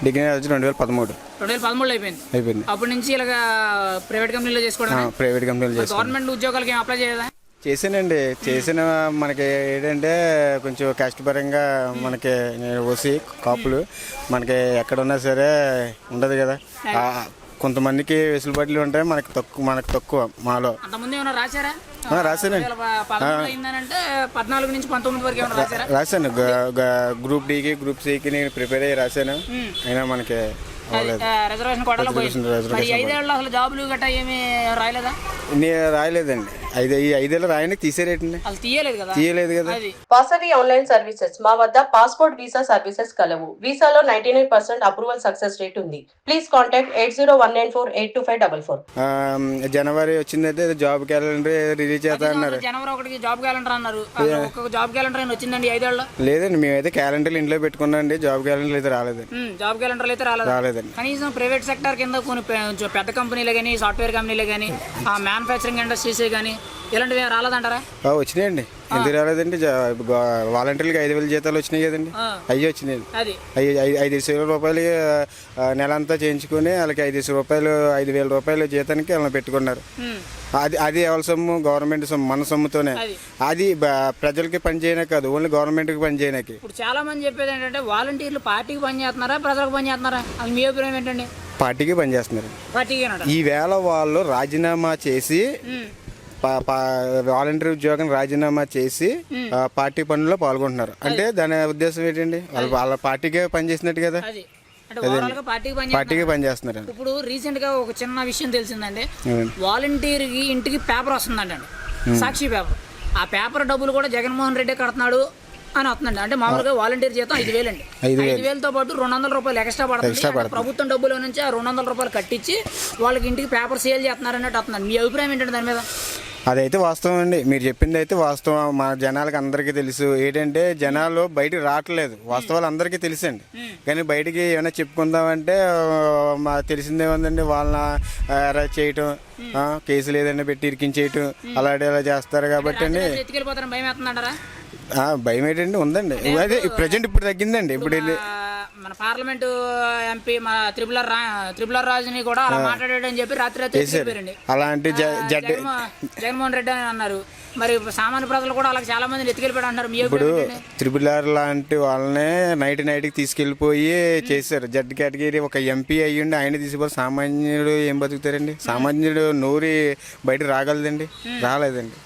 Degree వచ్చి 2013. 2013 అయిపోయింది. అప్పటి నుంచి ఇలాగా ప్రైవేట్ కంపెనీలో చేసుకోవడం. ప్రైవేట్ కంపెనీలో చేసుకోవడం. గవర్నమెంట్ ఉద్యోగాలకి ఏం అప్లై చేయదా? చేశానండి. చేసిన మనకి ఏంటంటే కొంచెం కష్టపరంగా మనకి ఓసి కాపులు మనకి ఎక్కడున్నా సరే ఉండదు కదా. కొంతమందికి వెసులుబాట్లు ఉంటాయి, మనకు తక్కువ మాలో. అంతకుముందు ఏమైనా రాశారా? రాశానండి. 14 నుంచి 19 వరకు ఏమైనా రాశారా? రాశాను. గ్రూప్ డికి గ్రూప్ సికి నేను ప్రిపేర్ అయ్యి రాశాను. అయినా మనకి రిజర్వేషన్ కోటాలో పోయింది. 5 ఏళ్ళు అసలు జాబులు గట్టా ఏమీ రాయలేదా? రాయలేదండి. ఈ 5 ఏళ్ళు రాయడానికి తీసేరేటండి. అసలు తీయలేదు కదా. Vasavi online services. మా వద్ద పాస్పోర్ట్ వీసా సర్వీసెస్ కలవు. వీసాలో 99% అప్రూవల్ సక్సెస్ రేట్ ఉంది. Please contact 8019482544. జనవరి వచ్చిందంటే జాబ్ క్యాలెండర్ రిలీజ్ చేస్తా అన్నారు. జనవరి 1కి జాబ్ క్యాలెండర్ అన్నారు. ఒక్కొక్క జాబ్ క్యాలెండర్ అయినా వచ్చిందండి 5 ఏళ్ళలో? లేదండి, మేమైతే క్యాలెండర్ ఇంట్లో పెట్టుకున్నాండి. జాబ్ క్యాలెండర్ అయితే రాలేదండి. జాబ్ క్యాలెండర్ అయితే రాలేదండి. కనీసం ప్రైవేట్ సెక్టర్ కింద కొన్ని పెద్ద కంపెనీలు కానీ, సాఫ్ట్వేర్ కంపెనీలు కానీ, మ్యానుఫ్యాక్చరింగ్ ఇండస్ట్రీస్ కానీ ఇలాంటివి రాలేదంటారా? వచ్చినాయండి. ఎందుకు రాలేదండి? వాలంటీర్లకి 5,000 జీతాలు వచ్చినాయి కదండి. అవి వచ్చినాయండి. 5,000 రూపాయలు నెల అంతా చేయించుకుని వాళ్ళకి 5,000 రూపాయలు జీతానికి వాళ్ళని పెట్టుకున్నారు. అది ఎవరి సొమ్ము? గవర్నమెంట్ సొమ్ము, మన సొమ్ముతోనే. అది ప్రజలకి పని చేయడానికి కాదు, ఓన్లీ గవర్నమెంట్కి పని చేయడానికి. ఇప్పుడు చాలా మంది చెప్పేది ఏంటంటే వాలంటీర్లు పార్టీకి పని చేస్తున్నారా, ప్రజలకు పని చేస్తున్నారా? అది మీ అభిప్రాయం ఏంటండి? పార్టీకి పని చేస్తున్నారు. ఈవేళ వాళ్ళు రాజీనామా చేసి వాలంటీర్ ఉద్యోగం రాజీనామా చేసి పార్టీ పనుల్లో పాల్గొంటున్నారు. అంటే దాని ఉద్దేశం ఏంటండి? వాళ్ళ పార్టీకే పని చేసినట్టు కదా. పార్టీకి పని చేస్తున్నారు. ఇప్పుడు రీసెంట్ గా ఒక చిన్న విషయం తెలిసిందండి. వాలంటీర్ కి ఇంటికి పేపర్ వస్తుందండి, సాక్షి పేపర్. ఆ పేపర్ డబ్బులు కూడా జగన్మోహన్ రెడ్డి కడుతున్నాడు అని వస్తుందండి. అంటే మామూలుగా వాలంటీర్ జీతం 5,000 అండి. 5,000తో పాటు 200 రూపాయలు ఎక్స్ట్రా పడుతుంది. ప్రభుత్వం డబ్బుల నుంచి ఆ 200 రూపాయలు కట్టించి వాళ్ళకి ఇంటికి పేపర్ సేల్ చేస్తున్నారు అన్నట్టు వస్తుందండి. మీ అభిప్రాయం ఏంటంటే దాని మీద? అదైతే వాస్తవం అండి. మీరు చెప్పింది అయితే వాస్తవం. మా జనాలకు అందరికీ తెలుసు. ఏంటంటే జనాలు బయటకు రావట్లేదు. వాస్తవాలు అందరికీ తెలుసండి. కానీ బయటికి ఏమైనా చెప్పుకుందామంటే తెలిసిందేముందండి, వాళ్ళని అరెస్ట్ చేయటం, కేసులు ఏదైనా పెట్టి ఇరికించేయటం అలాంటి అలా చేస్తారు కాబట్టి అండి. భయం ఏంటండి? ఉందండి. అదే ప్రజెంట్ ఇప్పుడు తగ్గిందండి. ఇప్పుడు మన పార్లమెంటు ఎంపీ మన త్రిపుల రాజుని కూడా అలా మాట్లాడాడని చెప్పి రాత్రి అలాంటి జగన్మోహన్ రెడ్డి అని అన్నారు. మరి సామాన్య ప్రజలు కూడా అలాగే చాలా మంది ఎత్తుకెళ్ళిపోయాడు అంటారు. ఇప్పుడు త్రిపులార్ లాంటి వాళ్ళనే నైట్కి తీసుకెళ్లిపోయి చేశారు. జడ్ కేటగిరీ ఒక ఎంపీ అయ్యుండి ఆయన తీసుకుపోయి సామాన్యుడు ఏం బతుకుతారండి? సామాన్యుడు నూరి బయట రాగలదండి? రాలేదండి.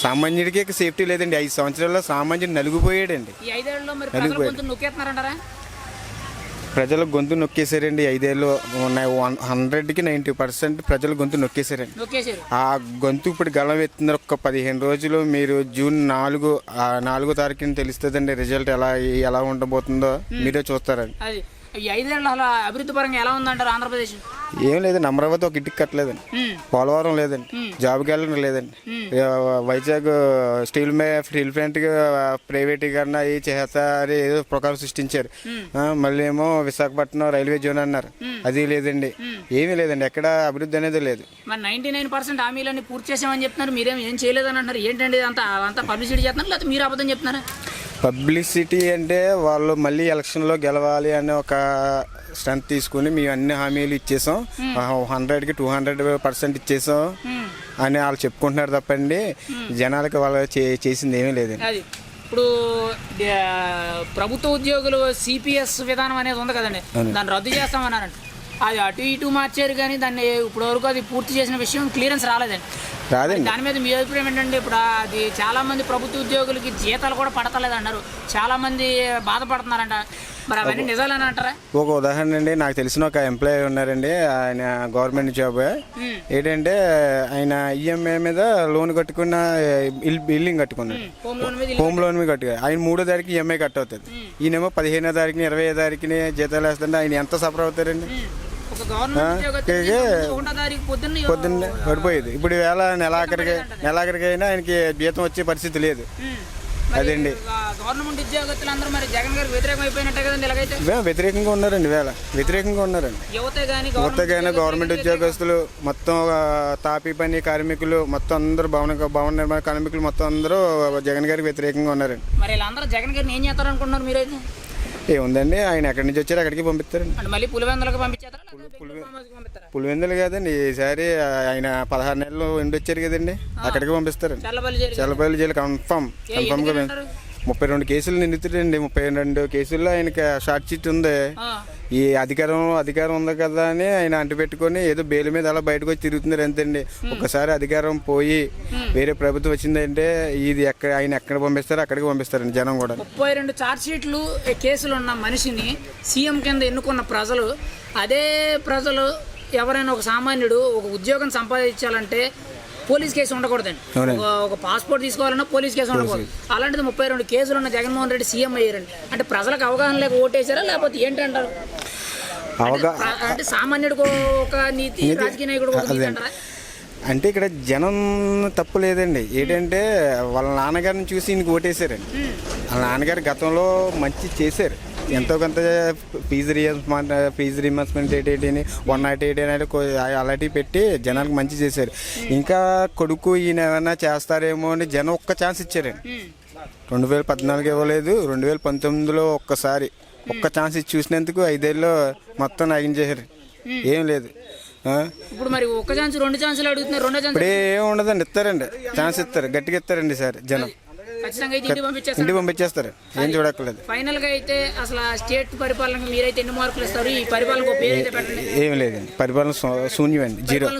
సామాన్యుడికి సేఫ్టీ లేదండి. 5 సంవత్సరాల్లో సామాన్యుడు నలిగిపోయాడండి. ప్రజల గొంతు నొక్కేశారండి. 5 ఏళ్ళు 100కి 90% ప్రజల గొంతు నొక్కేశారండి. ఆ గొంతు ఇప్పుడు గలం ఎత్తున్నారు. ఒక 15 రోజులు మీరు జూన్ 4వ తారీఖున తెలుస్తుందండి రిజల్ట్ ఎలా ఉండబోతుందో మీరే చూస్తారండి. ఈ 5 ఏళ్ళ అభివృద్ధి పరంగా ఎలా ఉందంటారు ఆంధ్రప్రదేశ్? ఏం లేదండి. అమరావతి ఒక ఇంటికి కట్టలేదండి. పోలవరం లేదండి. జాబ్ క్యాలెండర్ లేదండి. వైజాగ్ స్టీల్ ప్లాంట్ ప్రైవేటీకరణ చేస్తారు ఏదో ప్రకారం సృష్టించారు. మళ్ళీ ఏమో విశాఖపట్నం రైల్వే జోన్ అన్నారు, అది లేదండి. ఏమీ లేదండి. ఎక్కడ అభివృద్ధి అనేది లేదు. మరి 99% హామీలన్నీ పూర్తి చేసామని చెప్తున్నారు, మీరేం ఏం చేయలేదని అంటారు. ఏంటండి అంతా పబ్లిసిటీ చేస్తున్నారు లేకపోతే మీరు అబద్ధం చెప్తున్నారా? పబ్లిసిటీ అంటే వాళ్ళు మళ్ళీ ఎలక్షన్లో గెలవాలి అనే ఒక స్ట్రెంత్ తీసుకుని మేము అన్ని హామీలు ఇచ్చేసాం, 100కి 200% ఇచ్చేసాం అని వాళ్ళు చెప్పుకుంటున్నారు తప్పండి జనాలకి వాళ్ళు చేసింది ఏమీ లేదండి. ఇప్పుడు ప్రభుత్వ ఉద్యోగులు సిపిఎస్ విధానం అనేది ఉంది కదండి, దాన్ని రద్దు చేస్తామన్నారంట. అది అటు ఇటు మార్చారు కానీ దాన్ని ఇప్పుడు వరకు అది పూర్తి చేసిన విషయం క్లియరెన్స్ రాలేదండి. దాని మీద మీ అభిప్రాయం ఏంటంటే? ఇప్పుడు అది చాలా మంది ప్రభుత్వ ఉద్యోగులకి జీతాలు కూడా పడతలేదు అన్నారు, చాలా మంది బాధపడుతున్నారంట. మరి అవన్నీ నిజాలని అంటారా? ఒక ఉదాహరణ అండి, నాకు తెలిసిన ఒక ఎంప్లాయీ ఉన్నారండి. ఆయన గవర్నమెంట్ జాబ్. ఏంటంటే ఆయన ఈఎంఐ మీద లోన్ కట్టుకున్న బిల్డింగ్ కట్టుకున్నాడు. హోమ్ లోన్ మీద కట్టుకుని ఆయన 3వ తారీఖు ఈఎంఐ కట్ అవుతుంది. ఈయనేమో 15వ తారీఖుని 20వ తారీఖుని జీతాలు వేస్తుంటే ఆయన ఎంత సఫర్ అవుతారండి? పొద్దున్నే పడిపోయేది. ఇప్పుడు వేళ నెలాఖరికి అయినా ఆయనకి జీతం వచ్చే పరిస్థితి లేదు. అదండి. వ్యతిరేకంగా ఉన్నారండి. వ్యతిరేకంగా ఉన్నారండి. యువత కానీ గవర్నమెంట్ ఉద్యోగస్తులు మొత్తం తాపీ పని కార్మికులు మొత్తం అందరూ భవన నిర్మాణ కార్మికులు మొత్తం అందరూ జగన్ గారికి వ్యతిరేకంగా ఉన్నారండి. మరి వీళ్ళందరూ జగన్ గారిని ఏం చేస్తారనుకుంటున్నారు మీరైతే? ఏముందండి, ఆయన ఎక్కడి నుంచి వచ్చారు అక్కడికి పంపిస్తారండి. అంటే మళ్ళీ పులివెందులకు పంపించేస్తారా లేకపోతే బెంగళూరు ఫామ్ హౌస్కి పంపిస్తారా? పులివెందులు కాదండి, ఈసారి ఆయన 16 నెలలు ఉండి వచ్చారు కదండి, అక్కడికి పంపిస్తారండి. చల్లపల్లి జైలు చల్లపల్లి జైలు కన్ఫామ్గా 32 కేసులు నిందితుడండి. 32 కేసుల్లో ఆయనకి షార్ట్ షీట్ ఉంది. ఈ అధికారం ఉంది కదా అని ఆయన అంటుపెట్టుకొని ఏదో బెయిల్ మీద అలా బయటకు వచ్చి తిరుగుతున్నారు అంతేండి. ఒకసారి అధికారం పోయి వేరే ప్రభుత్వం వచ్చిందంటే ఇది ఆయన ఎక్కడ పంపిస్తారో అక్కడికి పంపిస్తారండి జనం కూడా. 32 ఛార్జ్ షీట్లు కేసులు ఉన్న మనిషిని సీఎం కింద ఎన్నుకున్న ప్రజలు, అదే ప్రజలు ఎవరైనా ఒక సామాన్యుడు ఒక ఉద్యోగం సంపాదించాలంటే పోలీస్ కేసు ఉండకూడదండి. ఒక పాస్పోర్ట్ తీసుకోవాలన్నా పోలీస్ కేసు ఉండకూడదు. అలాంటిది 32 కేసులు ఉన్న జగన్మోహన్ రెడ్డి సీఎం అయ్యారండి. అంటే ప్రజలకు అవగాహన లేక ఓటేశారా లేకపోతే ఏంటంటారు? అంటే సామాన్యుడికి ఒక నీతి, రాజకీయ నాయకుడు ఒక నీతి అంటారా? అంటే ఇక్కడ జనం తప్పు లేదండి. ఏంటంటే వాళ్ళ నాన్నగారిని చూసి ఈయనకి ఓటేశారండి. వాళ్ళ నాన్నగారు గతంలో మంచి చేశారు, ఎంతో కొంత ఫీజు రీఎంబర్స్మెంట్ 108 అనేది అలాంటివి పెట్టి జనానికి మంచి చేశారు. ఇంకా కొడుకు ఈయన ఏమైనా చేస్తారేమో అని జనం ఒక్క ఛాన్స్ ఇచ్చారండి. 2014 ఇవ్వలేదు, 2019లో ఒక్క ఛాన్స్ ఇచ్చి చూసినందుకు 5 ఏళ్ళు మొత్తం నాయకం చేశారు. ఏం లేదు. ఇప్పుడు మరి ఒక ఛాన్స్ 2 ఛాన్సులు అడుగుతున్నారు. 2వ ఛాన్స్ ఇప్పుడే ఏమి ఉండదండి, ఇస్తారండి, ఛాన్స్ ఇస్తారు, గట్టిగా ఇస్తారండి సార్. జనం ఖచ్చితంగా అయితే ఇంటికి పంపించేస్తారు, ఏం చూడక్కర్లేదు. ఫైనల్ గా అయితే అసలు స్టేట్ పరిపాలనకు మీరైతే ఎన్ని మార్కులు ఇస్తారు? ఈ పరిపాలనకు పేరు అయితే పెట్టండి. ఏమి లేదండి, పరిపాలన శూన్యం అండి, 0.